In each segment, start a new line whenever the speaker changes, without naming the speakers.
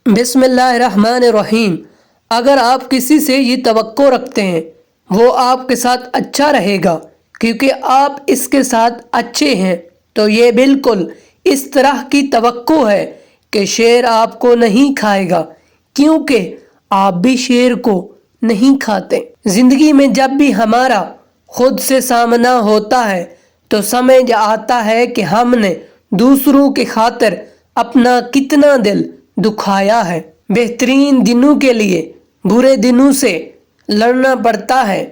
بسم اللہ الرحمن الرحیم۔ اگر آپ کسی سے یہ توقع رکھتے ہیں وہ آپ کے ساتھ اچھا رہے گا کیونکہ آپ اس کے ساتھ اچھے ہیں، تو یہ بالکل اس طرح کی توقع ہے کہ شیر آپ کو نہیں کھائے گا کیونکہ آپ بھی شیر کو نہیں کھاتے۔ زندگی میں جب بھی ہمارا خود سے سامنا ہوتا ہے تو سمجھ آتا ہے کہ ہم نے دوسروں کی خاطر اپنا کتنا دل دکھایا ہے۔ بہترین دنوں کے لیے برے دنوں سے لڑنا پڑتا ہے۔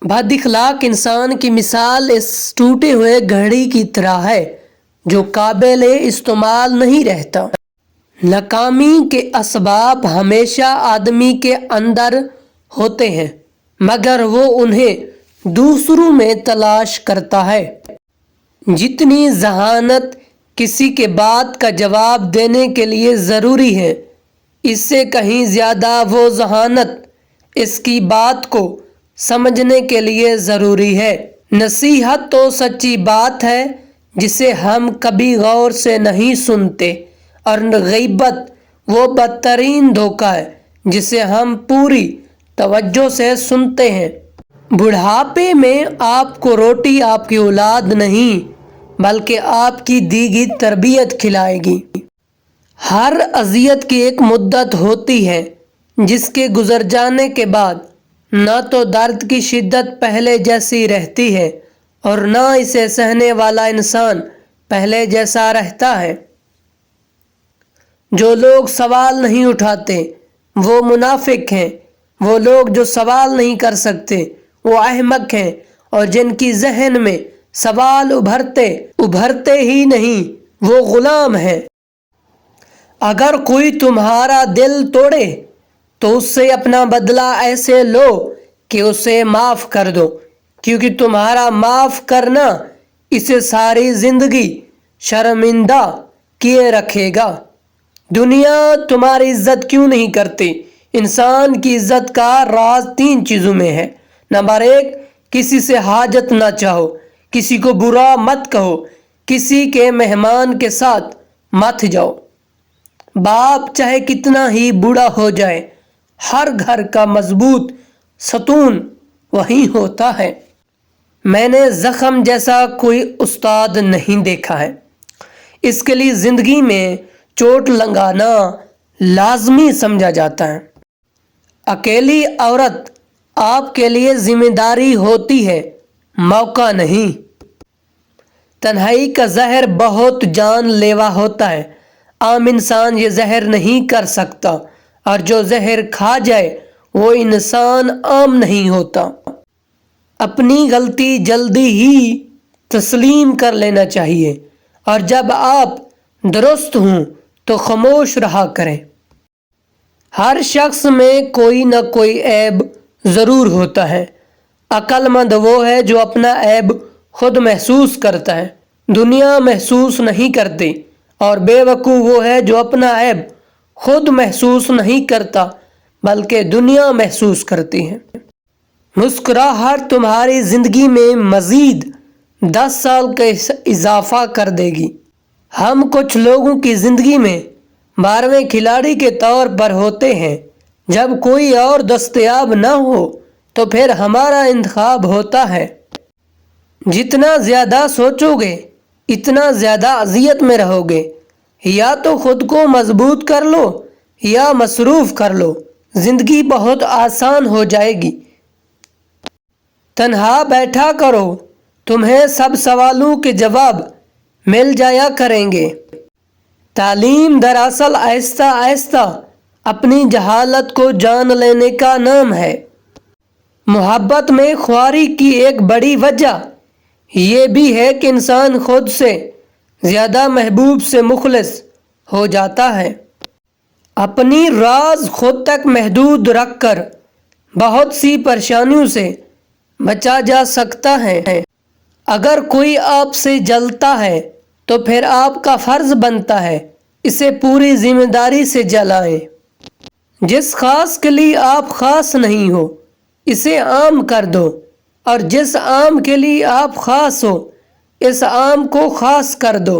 بد اخلاق انسان کی مثال اس ٹوٹے ہوئے گھڑی کی طرح ہے جو قابل استعمال نہیں رہتا۔ ناکامی کے اسباب ہمیشہ آدمی کے اندر ہوتے ہیں مگر وہ انہیں دوسروں میں تلاش کرتا ہے۔ جتنی ذہانت کسی کے بات کا جواب دینے کے لیے ضروری ہے، اس سے کہیں زیادہ وہ ذہانت اس کی بات کو سمجھنے کے لیے ضروری ہے۔ نصیحت تو سچی بات ہے جسے ہم کبھی غور سے نہیں سنتے، اور غیبت وہ بدترین دھوکہ ہے جسے ہم پوری توجہ سے سنتے ہیں۔ بڑھاپے میں آپ کو روٹی آپ کی اولاد نہیں بلکہ آپ کی دی گئی تربیت کھلائے گی۔ ہر اذیت کی ایک مدت ہوتی ہے جس کے گزر جانے کے بعد نہ تو درد کی شدت پہلے جیسی رہتی ہے اور نہ اسے سہنے والا انسان پہلے جیسا رہتا ہے۔ جو لوگ سوال نہیں اٹھاتے وہ منافق ہیں، وہ لوگ جو سوال نہیں کر سکتے وہ احمق ہیں، اور جن کی ذہن میں سوال ابھرتے ہی نہیں وہ غلام ہیں۔ اگر کوئی تمہارا دل توڑے تو اس سے اپنا بدلہ ایسے لو کہ اسے معاف کر دو، کیونکہ تمہارا معاف کرنا اسے ساری زندگی شرمندہ کیے رکھے گا۔ دنیا تمہاری عزت کیوں نہیں کرتی؟ انسان کی عزت کا راز 3 چیزوں میں ہے۔ نمبر 1، کسی سے حاجت نہ چاہو، کسی کو برا مت کہو، کسی کے مہمان کے ساتھ مت جاؤ۔ باپ چاہے کتنا ہی بوڑھا ہو جائے، ہر گھر کا مضبوط ستون وہی ہوتا ہے۔ میں نے زخم جیسا کوئی استاد نہیں دیکھا ہے۔ اس کے لیے زندگی میں چوٹ لگانا لازمی سمجھا جاتا ہے۔ اکیلی عورت آپ کے لیے ذمہ داری ہوتی ہے، موقع نہیں۔ تنہائی کا زہر بہت جان لیوا ہوتا ہے، عام انسان یہ زہر نہیں کر سکتا، اور جو زہر کھا جائے وہ انسان عام نہیں ہوتا۔ اپنی غلطی جلدی ہی تسلیم کر لینا چاہیے، اور جب آپ درست ہوں تو خاموش رہا کریں۔ ہر شخص میں کوئی نہ کوئی عیب ضرور ہوتا ہے۔ عقل مند وہ ہے جو اپنا عیب خود محسوس کرتا ہے، دنیا محسوس نہیں کرتی، اور بے وقوف وہ ہے جو اپنا عیب خود محسوس نہیں کرتا بلکہ دنیا محسوس کرتی ہے۔ مسکراہٹ تمہاری زندگی میں مزید 10 سال کا اضافہ کر دے گی۔ ہم کچھ لوگوں کی زندگی میں 12ویں کھلاڑی کے طور پر ہوتے ہیں۔ جب کوئی اور دستیاب نہ ہو تو پھر ہمارا انتخاب ہوتا ہے۔ جتنا زیادہ سوچو گے اتنا زیادہ اذیت میں رہو گے۔ یا تو خود کو مضبوط کر لو یا مصروف کر لو، زندگی بہت آسان ہو جائے گی۔ تنہا بیٹھا کرو، تمہیں سب سوالوں کے جواب مل جایا کریں گے۔ تعلیم دراصل آہستہ آہستہ اپنی جہالت کو جان لینے کا نام ہے۔ محبت میں خواری کی ایک بڑی وجہ یہ بھی ہے کہ انسان خود سے زیادہ محبوب سے مخلص ہو جاتا ہے۔ اپنی راز خود تک محدود رکھ کر بہت سی پریشانیوں سے بچا جا سکتا ہے۔ اگر کوئی آپ سے جلتا ہے تو پھر آپ کا فرض بنتا ہے اسے پوری ذمہ داری سے جلائیں۔ جس خاص کے لیے آپ خاص نہیں ہو اسے عام کر دو، اور جس عام کے لیے آپ خاص ہو اس عام کو خاص کر دو۔